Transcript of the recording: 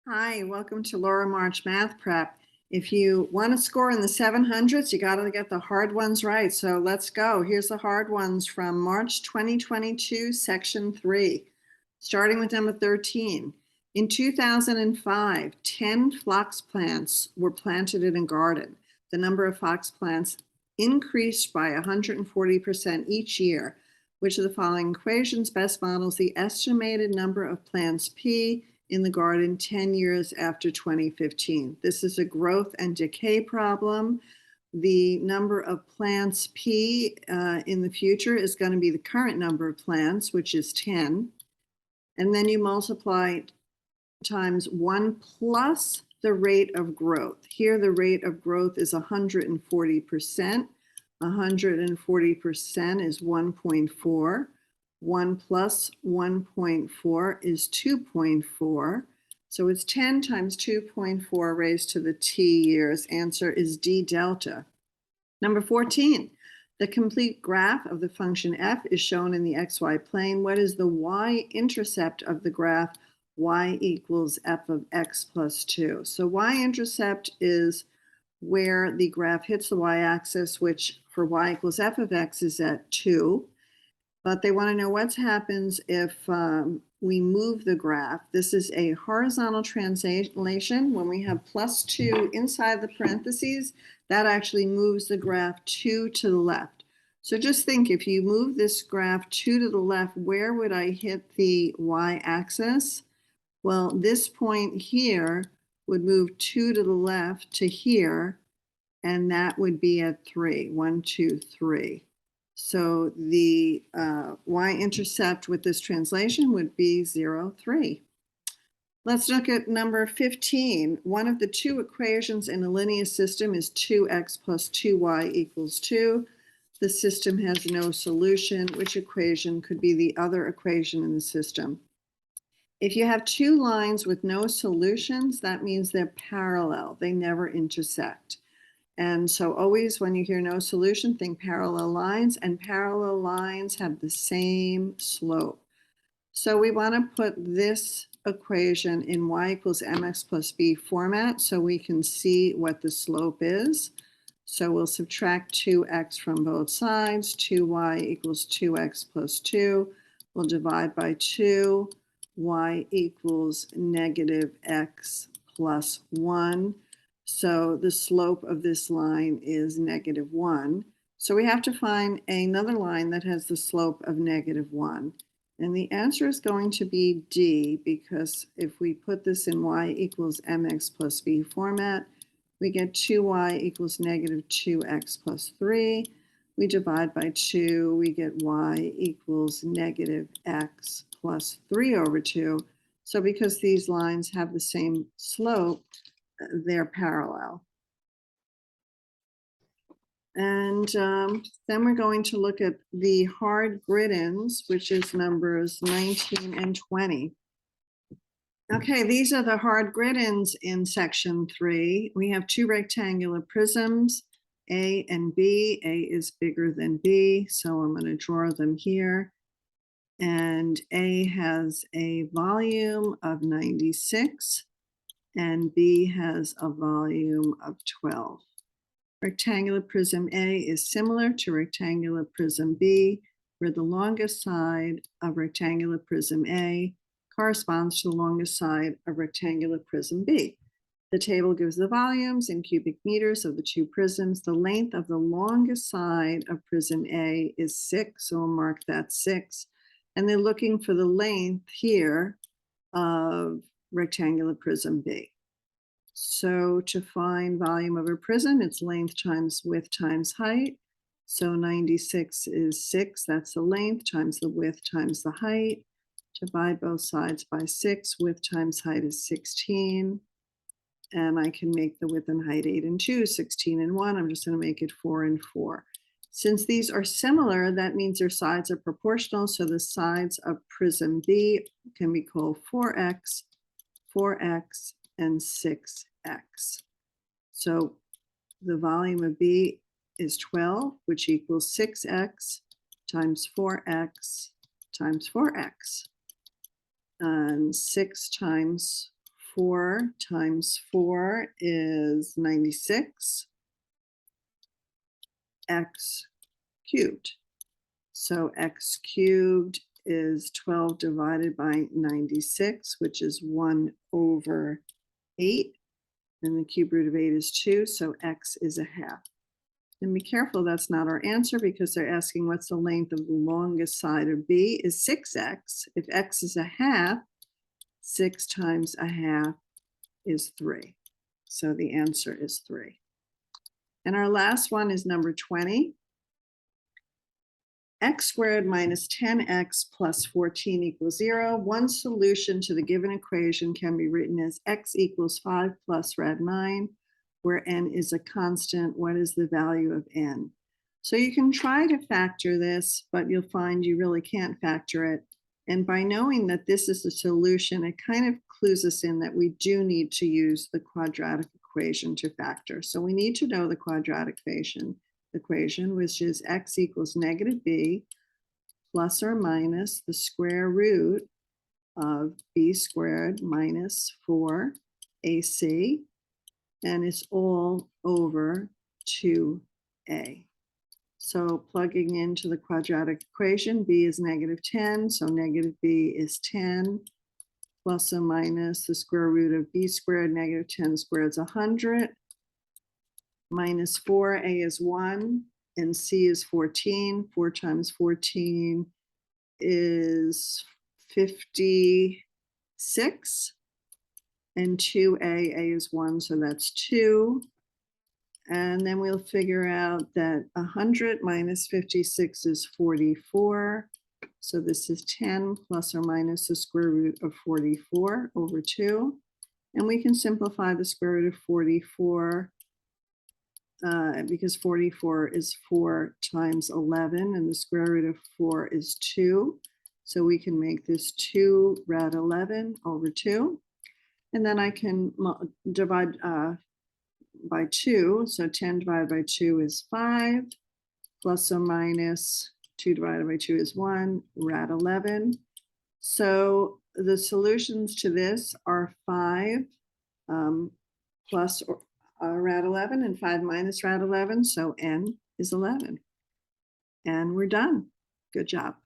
Hi, welcome to Laura March Math Prep. If you want to score in the 700s, you got to get the hard ones right. So let's go. Here's the hard ones from March 2022, Section 3, starting with number 13. In 2005, 10 phlox plants were planted in a garden. The number of phlox plants increased by 140% each year. Which of the following equations best models the estimated number of plants P in the garden 10 years after 2015. This is a growth and decay problem. The number of plants P in the future is going to be the current number of plants, which is 10. And then you multiply times 1 plus the rate of growth. Here the rate of growth is 140%. 140% is 1.4. 1 plus 1.4 is 2.4. So it's 10 times 2.4 raised to the t years. Answer is D delta. Number 14, the complete graph of the function f is shown in the xy plane. What is the y-intercept of the graph y equals f of x plus 2? So y-intercept is where the graph hits the y-axis, which for y equals f of x is at 2. But they want to know what happens if we move the graph. This is a horizontal translation. When we have plus 2 inside the parentheses, that actually moves the graph 2 to the left. So just think, if you move this graph 2 to the left, where would I hit the y-axis? Well, this point here would move 2 to the left to here, and that would be at 3. 1, 2, 3. So the y-intercept with this translation would be 0, 3. Let's look at number 15. One of the two equations in a linear system is 2x plus 2y equals 2. The system has no solution. Which equation could be the other equation in the system? If you have two lines with no solutions, that means they're parallel. They never intersect. And so always when you hear no solution, think parallel lines, and parallel lines have the same slope. So we want to put this equation in y equals mx plus b format so we can see what the slope is. So we'll subtract 2x from both sides. 2y equals 2x plus 2. We'll divide by 2. Y equals negative x plus 1. So the slope of this line is negative 1. So we have to find another line that has the slope of negative 1. And the answer is going to be D, because if we put this in y equals mx plus b format, we get 2y equals negative 2x plus 3. We divide by 2, we get y equals negative x plus 3 over 2. So because these lines have the same slope, they're parallel. And then we're going to look at the hard grid-ins, which is numbers 19 and 20. Okay, these are the hard grid-ins in section 3. We have two rectangular prisms, A and B. A is bigger than B, so I'm going to draw them here. And A has a volume of 96, and B has a volume of 12. Rectangular prism A is similar to rectangular prism B, where the longest side of rectangular prism A corresponds to the longest side of rectangular prism B. The table gives the volumes in cubic meters of the two prisms. The length of the longest side of prism A is 6, so we'll mark that 6. And they're looking for the length here of rectangular prism B. So to find volume of a prism, it's length times width times height. So 96 is 6, that's the length, times the width times the height. Divide both sides by 6, width times height is 16. And I can make the width and height 8 and 2, 16 and 1. I'm just going to make it 4 and 4. Since these are similar, that means their sides are proportional. So the sides of prism B can be called 4x, 4x, and 6x. So the volume of B is 12, which equals 6x times 4x times 4x. And 6 times 4 times 4 is 96 x cubed. So x cubed is 12 divided by 96, which is 1/8. And the cube root of 8 is 2, so x is 1/2. And be careful, that's not our answer because they're asking what's the length of the longest side of B is 6x. If x is 1/2, 6 times 1/2 is 3. So the answer is 3. And our last one is number 20. X squared minus 10x plus 14 equals 0. One solution to the given equation can be written as x equals 5 plus rad 9, where n is a constant. What is the value of n? So you can try to factor this, but you'll find you really can't factor it. And by knowing that this is the solution, it kind of clues us in that we do need to use the quadratic equation to factor. So we need to know the quadratic equation, which is x equals negative b plus or minus the square root of b squared minus 4ac, and it's all over 2a. So plugging into the quadratic equation, b is negative 10, so negative b is 10, plus or minus the square root of b squared, negative 10 squared is 100, minus 4a is 1, and c is 14. 4 times 14 is 56, and 2a is 1, so that's 2. And then we'll figure out that 100 minus 56 is 44. So this is 10 plus or minus the square root of 44 over 2. And we can simplify the square root of 44 because 44 is 4 times 11, and the square root of 4 is 2. So we can make this 2 rad 11 over 2. And then I can divide by 2. So 10 divided by 2 is 5, plus or minus 2 divided by 2 is 1, rad 11. So the solutions to this are 5 plus rad 11 and 5 minus rad 11. So n is 11. And we're done. Good job.